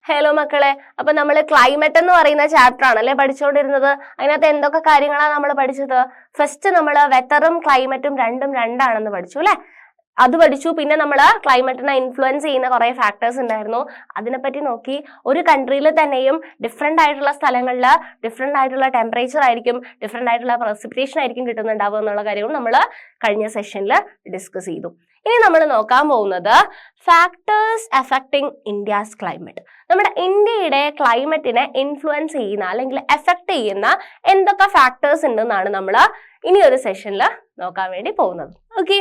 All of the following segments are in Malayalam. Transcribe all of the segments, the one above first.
ഹലോ മക്കളെ, അപ്പൊ നമ്മൾ ക്ലൈമറ്റ് എന്ന് പറയുന്ന ചാപ്റ്റർ ആണല്ലേ പഠിച്ചുകൊണ്ടിരുന്നത്. അതിനകത്ത് എന്തൊക്കെ കാര്യങ്ങളാണ് നമ്മൾ പഠിച്ചത്? ഫസ്റ്റ് നമ്മൾ വെതറും ക്ലൈമറ്റും രണ്ടും രണ്ടാണെന്ന് പഠിച്ചു അല്ലെ. അത് പഠിച്ചു. പിന്നെ നമ്മൾ ക്ലൈമറ്റിനെ ഇൻഫ്ലുവൻസ് ചെയ്യുന്ന കുറെ ഫാക്ടേഴ്സ് ഉണ്ടായിരുന്നു, അതിനെപ്പറ്റി നോക്കി. ഒരു കൺട്രിയിൽ തന്നെയും ഡിഫറെന്റ് ആയിട്ടുള്ള സ്ഥലങ്ങളിൽ ഡിഫറെന്റ് ആയിട്ടുള്ള ടെമ്പറേച്ചർ ആയിരിക്കും, ഡിഫറെന്റ് ആയിട്ടുള്ള പ്രസിപ്പിറ്റേഷൻ ആയിരിക്കും കിട്ടുന്നുണ്ടാവുക എന്നുള്ള കാര്യവും നമ്മൾ കഴിഞ്ഞ സെഷനിൽ ഡിസ്കസ് ചെയ്തു. ഇനി നമ്മൾ നോക്കാൻ പോകുന്നത് ഫാക്ടേഴ്സ് അഫക്റ്റിംഗ് ഇന്ത്യാസ് ക്ലൈമറ്റ്. നമ്മുടെ ഇന്ത്യയുടെ ക്ലൈമറ്റിനെ ഇൻഫ്ലുവൻസ് ചെയ്യുന്ന അല്ലെങ്കിൽ എഫക്ട് ചെയ്യുന്ന എന്തൊക്കെ ഫാക്ടേഴ്സ് ഉണ്ടെന്നാണ് നമ്മൾ ഇനി ഒരു സെഷനിൽ നോക്കാൻ വേണ്ടി പോകുന്നത്. Okay,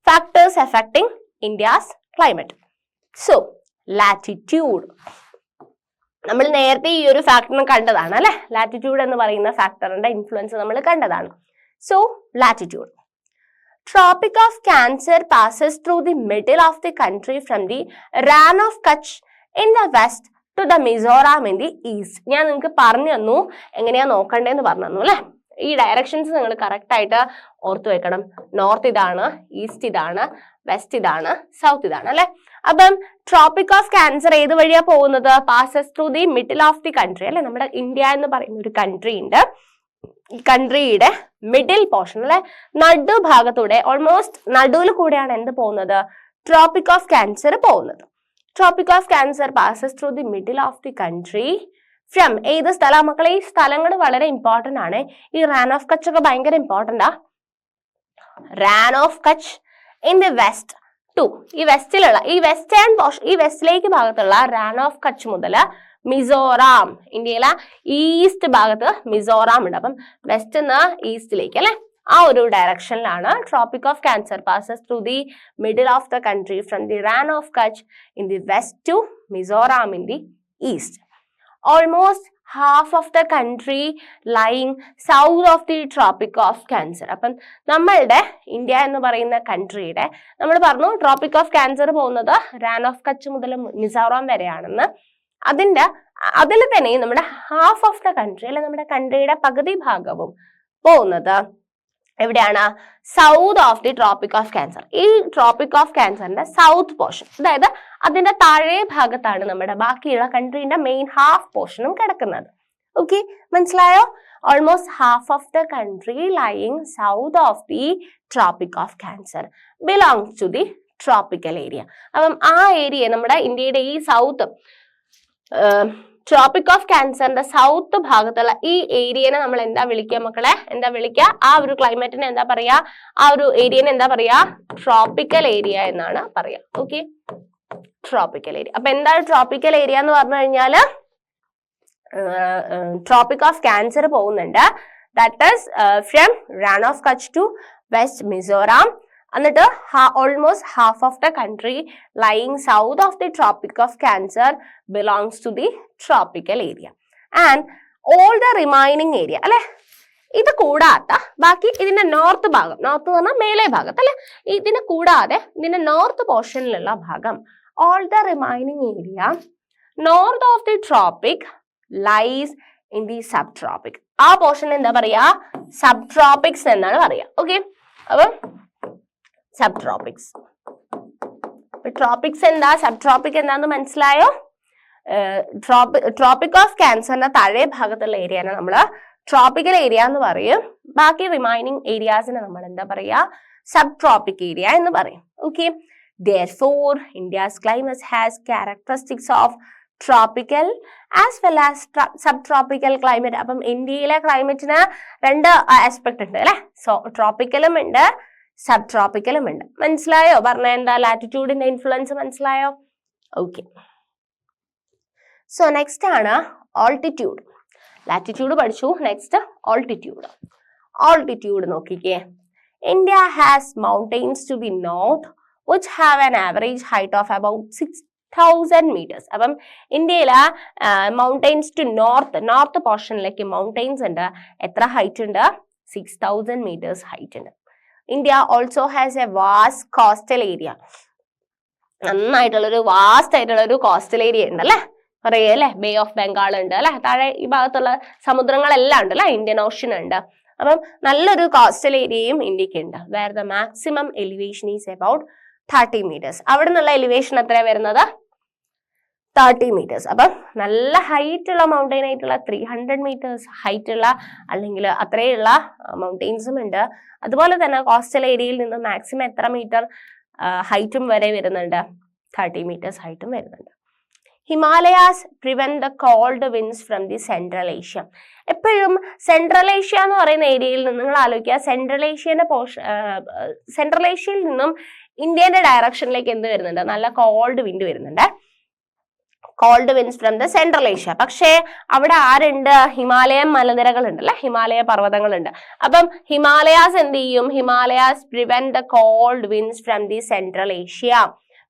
factors affecting India's climate. So, latitude. നമ്മൾ നേരത്തെ ഈ ഒരു ഫാക്ടറിനെ കണ്ടതാണ് അല്ലെ. ലാറ്റിറ്റ്യൂഡ് എന്ന് പറയുന്ന ഫാക്ടറിന്റെ ഇൻഫ്ലുവൻസ് നമ്മൾ കണ്ടതാണ്. So latitude. Tropic of Cancer passes through the middle of the country from the Rann of Kutch in the west to the Mizoram in the east. ഞാൻ നിങ്ങൾക്ക് പറഞ്ഞു തന്നു എങ്ങനെയാ നോക്കണ്ടേന്ന് പറഞ്ഞു തന്നു അല്ലെ. ഈ ഡയറക്ഷൻസ് നിങ്ങൾ കറക്റ്റ് ആയിട്ട് ഓർത്തു വെക്കണം. നോർത്ത് ഇതാണ്, ഈസ്റ്റ് ഇതാണ്, വെസ്റ്റ് ഇതാണ്, സൗത്ത് ഇതാണ് അല്ലെ. അപ്പം ട്രോപ്പിക് ഓഫ് ക്യാൻസർ ഏത് വഴിയാ പോകുന്നത്? Passes through the middle of the country അല്ലെ. നമ്മുടെ ഇന്ത്യ എന്ന് പറയുന്ന ഒരു കൺട്രി ഉണ്ട്. ഈ കൺട്രിയുടെ മിഡിൽ പോർഷൻ അല്ലെ, നടുഭാഗത്തൂടെ, ഓൾമോസ്റ്റ് നടുവിൽ കൂടെയാണ് എന്ത് പോകുന്നത്? ട്രോപ്പിക് ഓഫ് ക്യാൻസർ പോകുന്നത്. Tropic of Cancer passes through the middle of the country from ഏത് സ്ഥലം മക്കളെ? ഈ സ്ഥലങ്ങൾ വളരെ ഇമ്പോർട്ടന്റ് ആണ്. ഈ റാൻ ഓഫ് കച്ച് ഒക്കെ ഭയങ്കര ഇമ്പോർട്ടന്റ് ആ. Rann of Kutch in the west to, ഈ വെസ്റ്റിലുള്ള ഈ വെസ്റ്റേൺ പോർഷൻ, ഈ വെസ്റ്റിലേക്ക് ഭാഗത്തുള്ള റാൻ ഓഫ് കച്ച് മുതൽ മിസോറാം, ഇന്ത്യയിലെ ഈസ്റ്റ് ഭാഗത്ത് മിസോറാം ഉണ്ട്. അപ്പം വെസ്റ്റ് നിന്ന് ഈസ്റ്റിലേക്ക് അല്ലെ, ആ ഒരു ഡയറക്ഷനിലാണ് Tropic of Cancer passes through the middle of the country from the Rann of Kutch in the west to Mizoram in the east. Almost half of the country lying south of the tropic of cancer. അപ്പം നമ്മളുടെ ഇന്ത്യ എന്ന് പറയുന്ന കൺട്രിയുടെ നമ്മൾ പറഞ്ഞു ട്രോപ്പിക് ഓഫ് ക്യാൻസർ പോകുന്നത് റാൻ ഓഫ് കച്ച് മുതൽ മിസോറാം വരെയാണെന്ന്. അതിൽ തന്നെ നമ്മുടെ ഹാഫ് ഓഫ് ദ കൺട്രി അല്ലെ, നമ്മുടെ കൺട്രിയുടെ പകുതി ഭാഗവും പോകുന്നത് എവിടെയാണ്? South of the Tropic of cancer. ഈ ട്രോപ്പിക് ഓഫ് ക്യാൻസറിന്റെ സൗത്ത് പോർഷൻ, അതായത് അതിന്റെ താഴെ ഭാഗത്താണ് നമ്മുടെ ബാക്കിയുള്ള കൺട്രീന്റെ മെയിൻ ഹാഫ് പോർഷനും കിടക്കുന്നത്. ഓക്കെ, മനസ്സിലായോ? Almost half of the country lying south of the Tropic of Cancer belongs to the tropical area. അപ്പം ആ ഏരിയ നമ്മുടെ ഇന്ത്യയുടെ ഈ സൗത്ത് ട്രോപ്പിക് ഓഫ് ക്യാൻസറിന്റെ സൗത്ത് ഭാഗത്തുള്ള ഈ ഏരിയനെ നമ്മൾ എന്താ വിളിക്കുക മക്കളെ? എന്താ വിളിക്കുക? ആ ഒരു ക്ലൈമറ്റിനെ എന്താ പറയാ? ആ ഒരു ഏരിയനെ എന്താ പറയാ? ട്രോപ്പിക്കൽ ഏരിയ എന്നാണ് പറയാ. Okay, tropical area. അപ്പൊ എന്താണ് ട്രോപ്പിക്കൽ ഏരിയ എന്ന് പറഞ്ഞു കഴിഞ്ഞാല് ട്രോപ്പിക് ഓഫ് ക്യാൻസർ പോകുന്നുണ്ട്. That is from Rann of Kutch to west Mizoram. എന്നിട്ട് almost half of the country lying south of the Tropic of Cancer belongs to the tropical area and all the remaining area അല്ലെ. ഇത് കൂടാത്ത ബാക്കി ഇതിന്റെ നോർത്ത് ഭാഗം, നോർത്ത് എന്ന് പറഞ്ഞാൽ മേലെ ഭാഗത്ത് അല്ലെ, ഇതിനെ കൂടാതെ ഇതിന്റെ നോർത്ത് പോർഷനിലുള്ള ഭാഗം, all the remaining area north of the tropic lies in the subtropic. ആ പോർഷൻ എന്താ പറയാ? സബ് ട്രോപ്പിക്സ് എന്നാണ് പറയാ. ഓക്കെ, അപ്പം സബ് ട്രോപ്പിക്സ്. ട്രോപ്പിക്സ് എന്താ, സബ് ട്രോപ്പിക് എന്താന്ന് മനസ്സിലായോ? ട്രോപ്പിക് ഓഫ് ക്യാൻസറിന്റെ താഴെ ഭാഗത്തുള്ള ഏരിയനെ നമ്മൾ ട്രോപ്പിക്കൽ ഏരിയ എന്ന് പറയും. ബാക്കി റിമൈനിങ് ഏരിയാസിനെ നമ്മൾ എന്താ പറയാ? സബ് ട്രോപ്പിക് ഏരിയ എന്ന് പറയും. Okay, therefore India's climate has characteristics of tropical as well as subtropical climate. അപ്പം ഇന്ത്യയിലെ ക്ലൈമറ്റിന് രണ്ട് ആസ്പെക്ട് ഉണ്ട് അല്ലെ. സോ ട്രോപ്പിക്കലും ഉണ്ട്, സബ് ട്രോപ്പിക്കലും ഉണ്ട്. മനസ്സിലായോ? പറഞ്ഞ എന്താ ലാറ്റിറ്റ്യൂഡിന്റെ ഇൻഫ്ലുവൻസ് മനസ്സിലായോ? ഓക്കെ, സോ നെക്സ്റ്റ് ആണ് ഓൾട്ടിറ്റ്യൂഡ്. ലാറ്റിറ്റ്യൂഡ് പഠിച്ചു, നെക്സ്റ്റ് ഓൾട്ടിറ്റ്യൂഡ്. ഓൾട്ടിറ്റ്യൂഡ് നോക്കിക്കേ. India has mountains to the north which have an average height of about 6,000 meters. അപ്പം ഇന്ത്യയിലെ മൗണ്ടെയിൻസ് ടു നോർത്ത് പോർഷനിലേക്ക് മൗണ്ടെയിൻസ് ഉണ്ട്. എത്ര ഹൈറ്റ് ഉണ്ട്? 6,000 meters ഹൈറ്റ് ഉണ്ട്. India also has a vast coastal area. നന്നായിട്ടുള്ളൊരു വാസ്റ്റ് ആയിട്ടുള്ളൊരു കോസ്റ്റൽ ഏരിയ ഉണ്ട് അല്ലെ, അറിയാം അല്ലെ. ബേ ഓഫ് ബംഗാൾ ഉണ്ട് അല്ലെ, താഴെ ഈ ഭാഗത്തുള്ള സമുദ്രങ്ങളെല്ലാം ഉണ്ട് അല്ലെ, ഇന്ത്യൻ ഓഷ്യൻ ഉണ്ട്. അപ്പം നല്ലൊരു കോസ്റ്റൽ ഏരിയയും ഇന്ത്യക്ക് ഉണ്ട്. Where the maximum elevation is about 30 meters. അവിടെ നിന്നുള്ള എലിവേഷൻ എത്രയാണ് വരുന്നത്? 30 meters. അപ്പം നല്ല ഹൈറ്റ് ഉള്ള മൗണ്ടെയിൻ ആയിട്ടുള്ള 300 meters ഹൈറ്റ് ഉള്ള അല്ലെങ്കിൽ അത്രയുള്ള മൗണ്ടെയിൻസും ഉണ്ട്. അതുപോലെ തന്നെ കോസ്റ്റൽ ഏരിയയിൽ നിന്ന് മാക്സിമം എത്ര മീറ്റർ ഹൈറ്റും വരെ വരുന്നുണ്ട്? 30 meters ഹൈറ്റും വരുന്നുണ്ട്. Himalayas prevent the called winds from the central Asia. എപ്പോഴും സെൻട്രൽ ഏഷ്യ എന്ന് പറയുന്ന ഏരിയയിൽ നിന്ന് നിങ്ങൾ ആലോചിക്കുക, സെൻട്രൽ ഏഷ്യയിൽ നിന്നും ഇന്ത്യന്റെ ഡയറക്ഷനിലേക്ക് എന്ത് വരുന്നുണ്ട്? നല്ല കോൾഡ് വിൻഡ് വരുന്നുണ്ട്. Cold winds from the central Asia. പക്ഷേ അവിടെ ആരുണ്ട്? ഹിമാലയൻ മലനിരകളുണ്ട് അല്ലെ, ഹിമാലയ പർവ്വതങ്ങളുണ്ട്. അപ്പം ഹിമാലയാസ് എന്ത് ചെയ്യും? Himalayas prevent the called winds from the central Asia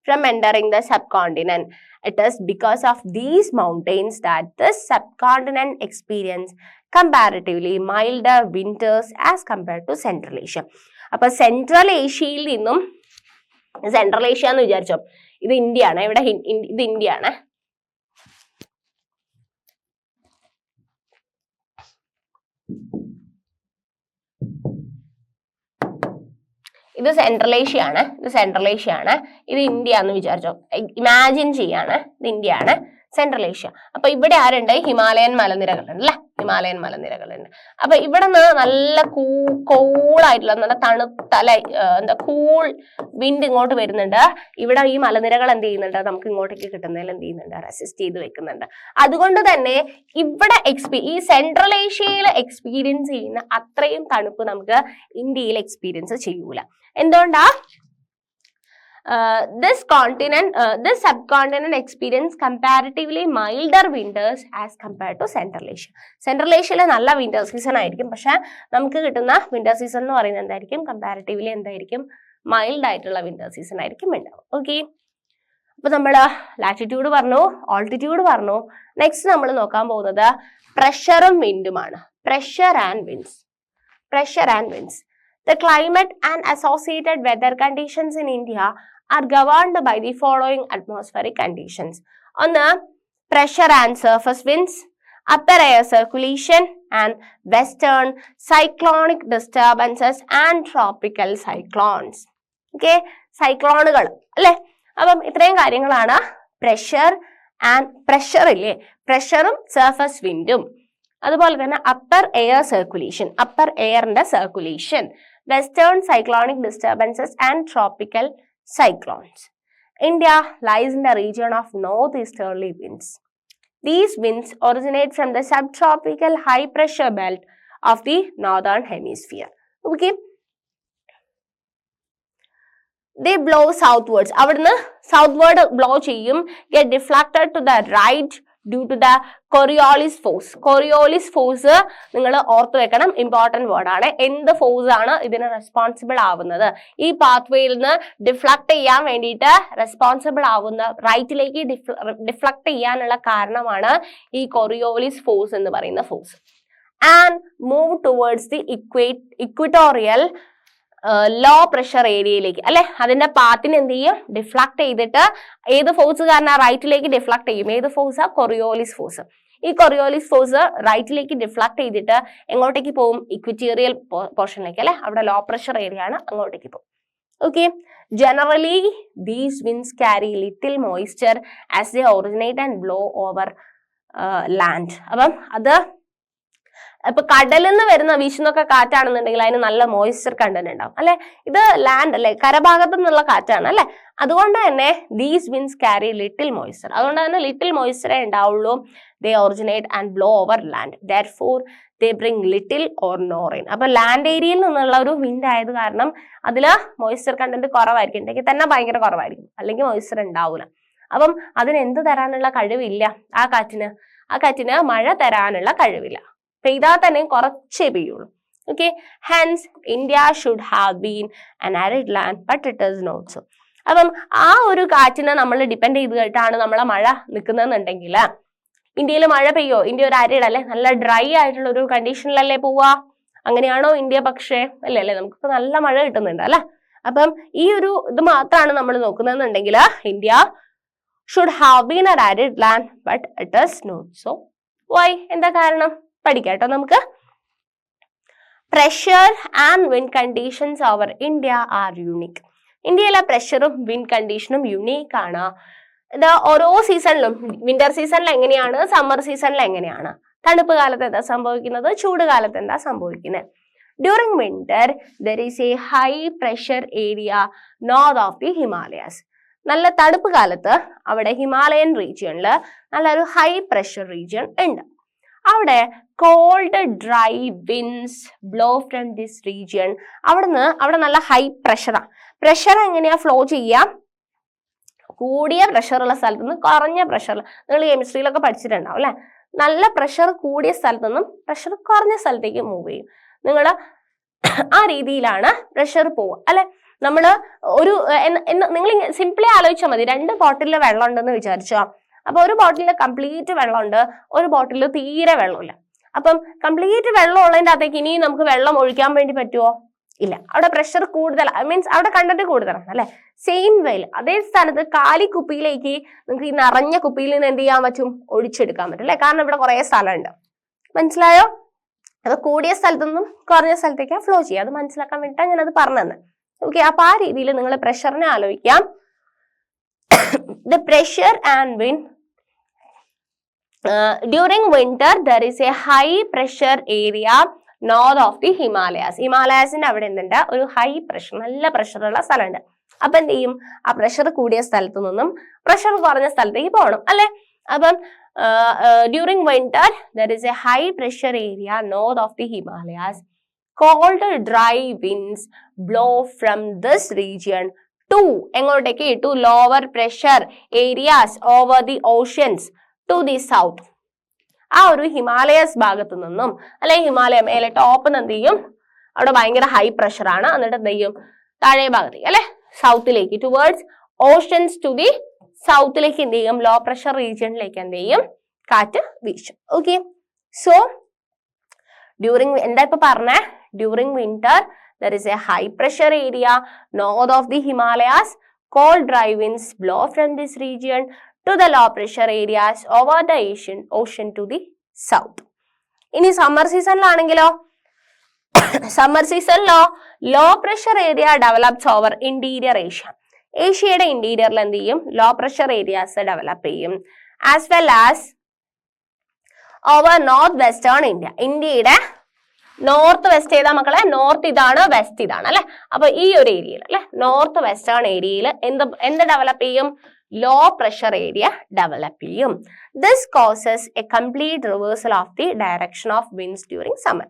from entering the subcontinent. It is because of these mountains that the subcontinent experience comparatively milder winters as compared to Central Asia. അപ്പൊ സെൻട്രൽ ഏഷ്യയിൽ നിന്നും, സെൻട്രൽ ഏഷ്യ എന്ന് വിചാരിച്ചോ, ഇത് ഇന്ത്യ ആണ്, ഇവിടെ ഇത് ഇന്ത്യ ആണ്. ഇത് സെൻട്രൽ ഏഷ്യ ആണ്, ഇത് സെൻട്രൽ ഏഷ്യ ആണ്, ഇത് ഇന്ത്യ എന്ന് വിചാരിച്ചോ, ഇമാജിൻ ചെയ്യാണ്, ഇത് ഇന്ത്യ ആണ്, സെൻട്രൽ ഏഷ്യ. അപ്പൊ ഇവിടെ ആരുണ്ട്? ഹിമാലയൻ മലനിരകളുണ്ട് അല്ലെ, ഹിമാലയൻ മലനിരകളുണ്ട്. അപ്പൊ ഇവിടെ നിന്ന് നല്ല കൂളായിട്ടുള്ള നല്ല തണുത്ത അല്ലെ കൂൾ വിൻഡ് ഇങ്ങോട്ട് വരുന്നുണ്ട്. ഇവിടെ ഈ മലനിരകൾ എന്ത് ചെയ്യുന്നുണ്ട്? നമുക്ക് ഇങ്ങോട്ടേക്ക് കിട്ടുന്നതിൽ എന്ത് ചെയ്യുന്നുണ്ട്? റെസിസ്റ്റ് ചെയ്ത് വെക്കുന്നുണ്ട്. അതുകൊണ്ട് തന്നെ ഇവിടെ ഈ സെൻട്രൽ ഏഷ്യയിൽ എക്സ്പീരിയൻസ് ചെയ്യുന്ന അത്രയും തണുപ്പ് നമുക്ക് ഇന്ത്യയിൽ എക്സ്പീരിയൻസ് ചെയ്യൂല. എന്തുകൊണ്ടാ? This subcontinent experience comparatively milder winters as compared to Central Asia. Central Asia നല്ല വിന്റർ സീസൺ ആയിരിക്കും, പക്ഷെ നമുക്ക് കിട്ടുന്ന വിന്റർ സീസൺ എന്ന് പറയുന്നത് എന്തായിരിക്കും? കമ്പാരിറ്റീവ്ലി എന്തായിരിക്കും? മൈൽഡ് ആയിട്ടുള്ള വിന്റർ സീസൺ ആയിരിക്കും ഉണ്ടാവും. ഓക്കെ, അപ്പൊ നമ്മൾ ലാറ്റിറ്റ്യൂഡ് പറഞ്ഞു, ഓൾട്ടിറ്റ്യൂഡ് പറഞ്ഞു. നെക്സ്റ്റ് നമ്മൾ നോക്കാൻ പോകുന്നത് പ്രഷറും വിൻഡുമാണ്. Pressure and winds. Pressure and winds. The climate and associated weather conditions in India are governed by the following atmospheric conditions. On the pressure and surface winds, upper air circulation, and western cyclonic disturbances and tropical cyclones. Okay, സൈക്ലോണുകൾ അല്ലെ. അപ്പം ഇത്രയും കാര്യങ്ങളാണ് പ്രഷർ ആൻഡ് പ്രഷർ ഇല്ലേ, പ്രഷറും സർഫസ് വിൻഡും. അതുപോലെ തന്നെ അപ്പർ എയർ സർക്കുലേഷൻ, അപ്പർ എയറിന്റെ circulation, western cyclonic disturbances and tropical cyclones. India lies in the region of northeasterly winds. These winds originate from the subtropical high pressure belt of the northern hemisphere. Okay, they blow southwards. അവിടുന്ന് southward blow ചെയ്യും, get deflected to the right due to the Coriolis force. Coriolis force നിങ്ങൾ ഓർത്തു വെക്കണം, ഇമ്പോർട്ടന്റ് വേർഡ് ആണ്. എന്ത് ഫോഴ്സ് ആണ് ഇതിന് റെസ്പോൺസിബിൾ ആവുന്നത്? ഈ പാത്വേയിൽ നിന്ന് ഡിഫ്ലക്ട് ചെയ്യാൻ വേണ്ടിയിട്ട് റെസ്പോൺസിബിൾ ആവുന്ന, റൈറ്റിലേക്ക് ഡിഫ്ലക്ട് ചെയ്യാനുള്ള കാരണമാണ് ഈ കൊറിയോളിസ് ഫോഴ്സ് എന്ന് പറയുന്ന force. And move towards the equatorial low pressure ഏരിയയിലേക്ക് അല്ലെ, അതിന്റെ പാത്തിനെ എന്ത് ചെയ്യും? ഡിഫ്ലക്ട് ചെയ്തിട്ട് ഏത് ഫോഴ്സ് കാരണം റൈറ്റിലേക്ക് ഡിഫ്ലക്ട് ചെയ്യും? ഏത് ഫോഴ്സാ? Coriolis force. ഈ കൊറിയോളിസ് ഫോഴ്സ് റൈറ്റിലേക്ക് ഡിഫ്ലക്ട് ചെയ്തിട്ട് എങ്ങോട്ടേക്ക് പോകും? ഇക്വറ്റോറിയൽ പോർഷനിലേക്ക് അല്ലെ, അവിടെ ലോ പ്രഷർ ഏരിയ ആണ്, അങ്ങോട്ടേക്ക് പോകും. Okay, generally these winds carry little moisture as they originate and blow over land. അപ്പം അത് ഇപ്പൊ കടലിൽ നിന്ന് വരുന്ന വീശുന്നൊക്കെ കാറ്റാണെന്നുണ്ടെങ്കിൽ അതിന് നല്ല മോയ്സ്ചർ കണ്ടന്റ് ഉണ്ടാവും അല്ലെ. ഇത് ലാൻഡ് അല്ലെ, കരഭാഗത്തു നിന്നുള്ള കാറ്റാണ് അല്ലെ. അതുകൊണ്ട് തന്നെ these winds carry little moisture. അതുകൊണ്ട് തന്നെ ലിറ്റിൽ മോയ്സ്ചറേ ഉണ്ടാവുള്ളൂ. They originate and blow over land. Therefore they bring little or no rain. അപ്പൊ ലാൻഡ് ഏരിയയിൽ നിന്നുള്ള ഒരു വിൻഡ് ആയത് കാരണം അതില് മോയ്സ്ചർ കണ്ടന്റ് കുറവായിരിക്കും, ഉണ്ടെങ്കിൽ തന്നെ ഭയങ്കര കുറവായിരിക്കും, അല്ലെങ്കിൽ മോയ്സ്ചർ ഉണ്ടാവൂല. അപ്പം അതിന് എന്ത് തരാനുള്ള കഴിവില്ല ആ കാറ്റിന് മഴ തരാനുള്ള കഴിവില്ല. പെയ്താൽ തന്നെ കുറച്ചേ പെയ്യുള്ളൂ. Okay, hence India should have been an arid land but it is not so. അപ്പം ആ ഒരു കാറ്റിനെ നമ്മൾ ഡിപ്പെൻഡ് ചെയ്തിട്ടാണ് നമ്മളെ മഴ നിൽക്കുന്നതെന്നുണ്ടെങ്കിൽ ഇന്ത്യയിൽ മഴ പെയ്യോ? ഇന്ത്യ ഒരു ആരിഡ് അല്ലെ, നല്ല ഡ്രൈ ആയിട്ടുള്ള ഒരു കണ്ടീഷനിലല്ലേ പോവാ? അങ്ങനെയാണോ ഇന്ത്യ? പക്ഷേ അല്ലേ, നമുക്ക് നല്ല മഴ കിട്ടുന്നുണ്ട് അല്ലെ. അപ്പം ഈ ഒരു ഇത് മാത്രമാണ് നമ്മൾ നോക്കുന്നതെന്നുണ്ടെങ്കിൽ India should have been an arid land but it is not so. Why? എന്താ കാരണം? പഠിക്കാട്ടോ നമുക്ക്. Pressure and wind conditions over India are unique. ഇന്ത്യയിലെ പ്രഷറും വിൻഡ് കണ്ടീഷനും യുണീക്ക് ആണ്. ഇത് ഓരോ സീസണിലും വിന്റർ സീസണിൽ എങ്ങനെയാണ്, സമ്മർ സീസണിൽ എങ്ങനെയാണ്, തണുപ്പ് കാലത്ത് എന്താ സംഭവിക്കുന്നത്, ചൂട് കാലത്ത് എന്താ സംഭവിക്കുന്നത്. During winter there is a high pressure area north of the Himalayas. നല്ല തണുപ്പ് കാലത്ത് അവിടെ ഹിമാലയൻ റീജിയണിൽ നല്ലൊരു ഹൈ പ്രഷർ റീജിയൺ ഉണ്ട്. അവിടെ cold dry winds blow from this region. അവിടെ നല്ല ഹൈ പ്രഷറാണ്. പ്രഷർ എങ്ങനെയാ ഫ്ലോ ചെയ്യാം? കൂടിയ പ്രഷറുള്ള സ്ഥലത്ത് നിന്ന് കുറഞ്ഞ പ്രഷറിൽ, നിങ്ങൾ കെമിസ്ട്രിയിലൊക്കെ പഠിച്ചിട്ടുണ്ടാവും അല്ലെ. നല്ല പ്രഷർ കൂടിയ സ്ഥലത്തു നിന്നും പ്രഷർ കുറഞ്ഞ സ്ഥലത്തേക്ക് മൂവ് ചെയ്യും. നിങ്ങൾ ആ രീതിയിലാണ് പ്രഷർ പോവുക അല്ലെ. നമ്മൾ ഒരു നിങ്ങൾ സിംപ്ലി ആലോചിച്ചാൽ മതി. 2 ബോട്ടിലിൽ വെള്ളം ഉണ്ടെന്ന് വിചാരിച്ചോ. അപ്പൊ ഒരു ബോട്ടിലിൽ കംപ്ലീറ്റ് വെള്ളമുണ്ട്, ഒരു ബോട്ടിലിൽ തീരെ വെള്ളമില്ല. അപ്പം കംപ്ലീറ്റ് വെള്ളം ഉള്ളതിൻ്റെ അകത്തേക്ക് ഇനി നമുക്ക് വെള്ളം ഒഴിക്കാൻ വേണ്ടി പറ്റുമോ? ഇല്ല. അവിടെ പ്രഷർ കൂടുതൽ, മീൻസ് അവിടെ കണ്ടന്റ് കൂടുതലാണ് അല്ലെ. സെയിം വേയിൽ അതേ സ്ഥലത്ത് കാലി കുപ്പിയിലേക്ക് നിങ്ങൾക്ക് ഈ നിറഞ്ഞ കുപ്പിയിൽ നിന്ന് എന്ത് ചെയ്യാൻ പറ്റും? ഒഴിച്ചെടുക്കാൻ പറ്റും അല്ലെ. കാരണം ഇവിടെ കുറെ സ്ഥലമുണ്ട്. മനസ്സിലായോ? അത് കൂടിയ സ്ഥലത്തു നിന്നും കുറഞ്ഞ സ്ഥലത്തേക്ക് ഫ്ലോ ചെയ്യുക. അത് മനസ്സിലാക്കാൻ വേണ്ടിയിട്ടാണ് ഞാനത് പറഞ്ഞത്. ഓക്കെ, അപ്പൊ ആ രീതിയിൽ നിങ്ങൾ പ്രഷറിനെ ആലോചിക്കാം. The pressure and wind during winter there is a high pressure area north of the Himalayas. ഹിമാലയാസിന്റെ അവിടെ എന്തുണ്ട്? ഒരു ഹൈ പ്രഷർ, നല്ല പ്രഷറുള്ള സ്ഥലമുണ്ട്. അപ്പൊ എന്ത് ചെയ്യും? ആ പ്രഷർ കൂടിയ സ്ഥലത്തു നിന്നും പ്രഷർ കുറഞ്ഞ സ്ഥലത്തേക്ക് പോകണം അല്ലെ. അപ്പം during winter there is a high pressure area north of the Himalayas. Cold dry winds blow from this region to എങ്ങോട്ടേക്ക്? To lower pressure areas over the oceans to the south. ആ ഒരു ഹിമാലയസ് ഭാഗത്തു നിന്നും അല്ലെ, ഹിമാലയ മേലെ ടോപ്പ് എന്ത് ചെയ്യും? അവിടെ ഭയങ്കര ഹൈ പ്രഷർ ആണ്. എന്നിട്ട് എന്ത് ചെയ്യും? താഴെ ഭാഗത്തേക്ക് അല്ലെ, സൗത്തിലേക്ക്, ടുവേർഡ്സ് ഓഷ്യൻസ് ടു ദി സൗത്തിലേക്ക് എന്ത് ചെയ്യും? ലോ പ്രഷർ റീജിയണിലേക്ക് എന്ത് ചെയ്യും? കാറ്റ് വീശും. ഓക്കെ, സോ ഡ്യൂറിങ് എന്താ ഇപ്പൊ പറഞ്ഞേ? During winter there is a high pressure area north of the Himalayas. Cold dry winds blow from this region to the low pressure areas over the ocean to the south. ഇനി സമ്മർ സീസണിലാണെങ്കിലോ, സമ്മർ സീസണിലോ low pressure area develops over interior Asia. ഏഷ്യയുടെ ഇന്റീരിയറിൽ എന്ത് ചെയ്യും? ലോ പ്രഷർ ഏരിയാസ് ഡെവലപ്പ് ചെയ്യും. As well as over north western India. ഇന്ത്യയുടെ നോർത്ത് വെസ്റ്റ് ഏതാ മക്കളെ? നോർത്ത് ഇതാണ്, വെസ്റ്റ് ഇതാണ് അല്ലെ. അപ്പൊ ഈ ഒരു ഏരിയയിൽ അല്ലെ, നോർത്ത് വെസ്റ്റേൺ ഏരിയയിൽ എന്ത് ഡെവലപ്പ് ചെയ്യും? ലോ പ്രഷർ ഏരിയ ഡെവലപ്പ് ചെയ്യും. This causes A complete reversal of the direction of winds during summer.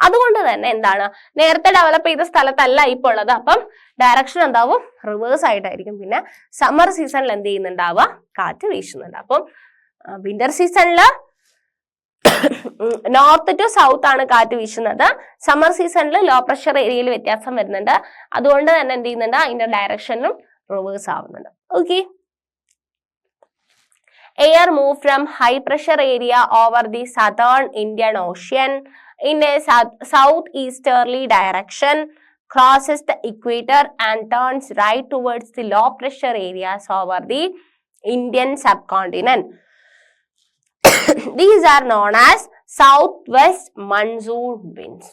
അതുകൊണ്ട് തന്നെ എന്താണ്, നേരത്തെ ഡെവലപ്പ് ചെയ്ത സ്ഥലത്തല്ല ഇപ്പോൾ ഉള്ളത്. അപ്പം ഡയറക്ഷൻ എന്താവും? റിവേഴ്സ് ആയിട്ടായിരിക്കും. പിന്നെ സമ്മർ സീസണിൽ എന്ത് ചെയ്യുന്നുണ്ടാവുക? കാറ്റ് വീശുന്നുണ്ട്. അപ്പം വിന്റർ സീസണില് നോർത്ത് ടു സൗത്ത് ആണ് കാറ്റ് വീശുന്നത്. സമ്മർ സീസണിൽ ലോ പ്രഷർ ഏരിയയിൽ വ്യത്യാസം വരുന്നുണ്ട്. അതുകൊണ്ട് തന്നെ എന്ത് ചെയ്യുന്നുണ്ട്? അതിന്റെ ഡയറക്ഷനും റിവേഴ്സ് ആവുന്നുണ്ട്. Okay, air move from high pressure area over the southern Indian ocean in a south easterly direction, crosses the equator and turns right towards the low pressure areas over the Indian subcontinent. These are known as southwest monsoon winds.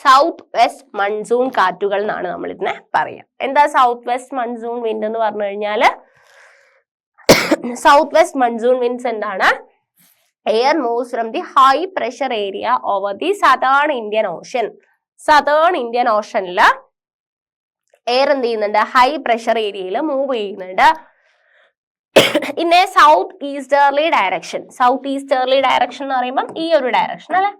South west monsoon കാറ്റുകൾ എന്നാണ് നമ്മൾ ഇതിനെ പറയാം. എന്താ സൗത്ത് വെസ്റ്റ് മൺസൂൺ വിൻഡ് എന്ന് പറഞ്ഞു കഴിഞ്ഞാല്, സൗത്ത് വെസ്റ്റ് മൺസൂൺ വിൻഡ്സ് എന്താണ്? Air moves from the high pressure area over the southern Indian ocean. Southern Indian ഓഷനില് എയർ എന്ത് ചെയ്യുന്നുണ്ട്? ഹൈ പ്രഷർ ഏരിയയിൽ മൂവ് ചെയ്യുന്നുണ്ട്. In a south easterly direction. South easterly direction എന്ന് പറയുമ്പോൾ ഈ ഒരു ഡയറക്ഷൻ അല്ലെ,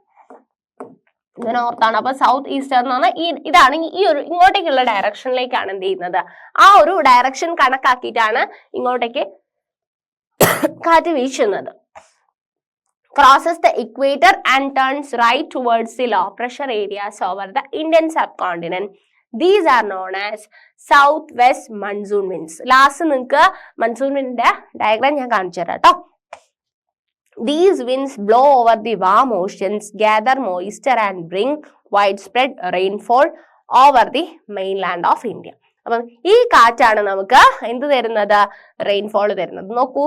ഇത് നോർത്താണ്. അപ്പൊ സൗത്ത് ഈസ്റ്റേർ എന്ന് പറഞ്ഞാൽ ഇതാണ്, ഈ ഒരു ഇങ്ങോട്ടേക്കുള്ള ഡയറക്ഷനിലേക്കാണ് എന്ത് ചെയ്യുന്നത്? ആ ഒരു ഡയറക്ഷൻ കണക്കാക്കിയിട്ടാണ് ഇങ്ങോട്ടേക്ക് കാറ്റ് വീശുന്നത്. crosses the equator and turns right towards the low pressure areas over the Indian subcontinent. These are known as southwest monsoon winds. Last നിങ്ങൾക്ക് മൺസൂൺ വിൻഡിന്റെ ഡയഗ്രാം ഞാൻ കാണിച്ചു തരാം കേട്ടോ. These winds blow over the warm oceans, gather moisture and bring widespread rainfall over the mainland of India. അപ്പം ഈ കാറ്റാണ് നമുക്ക് എന്ത് തരുന്നത്? റെയിൻഫോൾ തരുന്നത്. നോക്കൂ,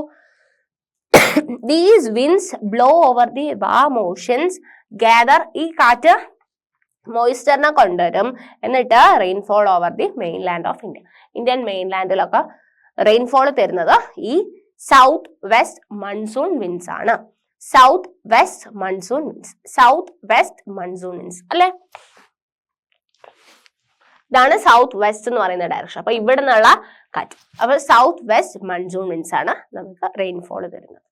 these winds blow over the warm oceans, gather, ഈ കാറ്റ് മോയിസ്ചറിനെ കൊണ്ടുവരും, എന്നിട്ട് rainfall over the mainland of India. Indian മെയിൻലാൻഡിലൊക്കെ റെയിൻഫോൾ തരുന്നത് ഈ സൗത്ത് വെസ്റ്റ് മൺസൂൺ വിൻഡ്സ് ആണ്. South west monsoon winds, south west monsoon winds അല്ലെ. ഇതാണ് സൗത്ത് വെസ്റ്റ് എന്ന് പറയുന്ന ഡയറക്ഷൻ. അപ്പൊ ഇവിടെ നിന്നുള്ള കാറ്റ്, അപ്പൊ സൗത്ത് വെസ്റ്റ് മൺസൂൺ വിൻഡ്സ് ആണ് നമുക്ക് റെയിൻഫോൾ തരുന്നത്.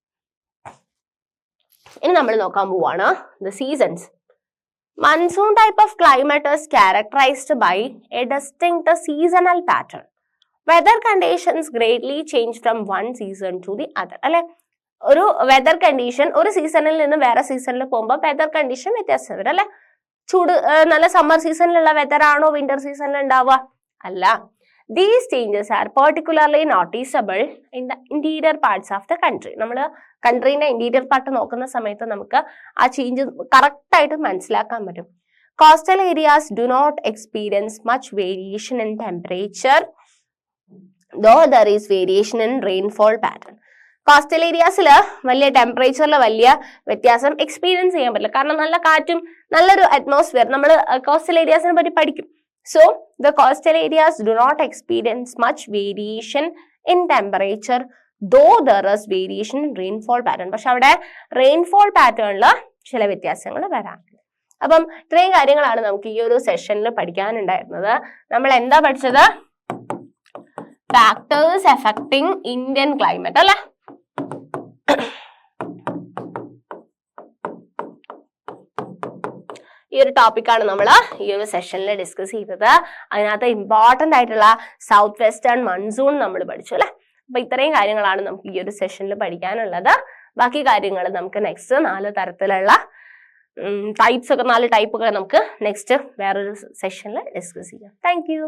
ഇനി നമ്മൾ നോക്കാൻ പോവാണ് the seasons. Monsoon type of climate is characterized by a distinct seasonal pattern. Weather conditions greatly change from one season to the other. അല്ലെ, ഒരു വെതർ കണ്ടീഷൻ ഒരു സീസണിൽ നിന്ന് വേറെ സീസണിൽ പോകുമ്പോൾ വെതർ കണ്ടീഷൻ വ്യത്യാസം വരും അല്ലെ. ചൂട് നല്ല സമ്മർ സീസണിലുള്ള വെതർ ആണോ വിന്റർ സീസണിൽ ഉണ്ടാവുക? അല്ല. These changes are particularly noticeable in the interior parts of the country. നമ്മൾ കൺട്രീന്റെ ഇന്റീരിയർ പാർട്ട് നോക്കുന്ന സമയത്ത് നമുക്ക് ആ ചേഞ്ച് കറക്റ്റ് ആയിട്ട് മനസ്സിലാക്കാൻ പറ്റും. Coastal areas do not experience much variation in temperature though there is variation in rainfall pattern. Coastal ഏരിയാസിൽ വലിയ ടെമ്പറേച്ചറിൽ വലിയ വ്യത്യാസം എക്സ്പീരിയൻസ് ചെയ്യാൻ പറ്റില്ല, കാരണം നല്ല കാറ്റും നല്ലൊരു അറ്റ്മോസ്ഫിയർ. നമ്മൾ കോസ്റ്റൽ ഏരിയാസിനെ പറ്റി പഠിക്കും. So the coastal areas do not experience much variation in temperature, though there is variation in rainfall pattern. പക്ഷെ അവിടെ റെയിൻഫോൾ പാറ്റേണിൽ ചില വ്യത്യാസങ്ങൾ വരാറുണ്ട്. അപ്പം ഇത്രയും കാര്യങ്ങളാണ് നമുക്ക് ഈ ഒരു സെഷനിൽ പഠിക്കാനുണ്ടായിരുന്നത്. നമ്മൾ എന്താ പഠിച്ചത്? ഫാക്ടേഴ്സ് എഫക്റ്റിംഗ് ഇന്ത്യൻ ക്ലൈമറ്റ് അല്ലെ. ഈ ഒരു ടോപ്പിക്കാണ് നമ്മൾ ഈ ഒരു സെഷനിൽ ഡിസ്കസ് ചെയ്തത്. അതിനകത്ത് ഇമ്പോർട്ടൻ്റ് ആയിട്ടുള്ള സൗത്ത് വെസ്റ്റേൺ മൺസൂൺ നമ്മൾ പഠിച്ചു അല്ലെ. അപ്പൊ ഇത്രയും കാര്യങ്ങളാണ് നമുക്ക് ഈ ഒരു സെഷനിൽ പഠിക്കാനുള്ളത്. ബാക്കി കാര്യങ്ങൾ നമുക്ക് നെക്സ്റ്റ് 4 തരത്തിലുള്ള ടൈപ്സ് ഒക്കെ 4 ടൈപ്പ് ഒക്കെ നമുക്ക് നെക്സ്റ്റ് വേറൊരു സെഷനിൽ ഡിസ്കസ് ചെയ്യാം. Thank you.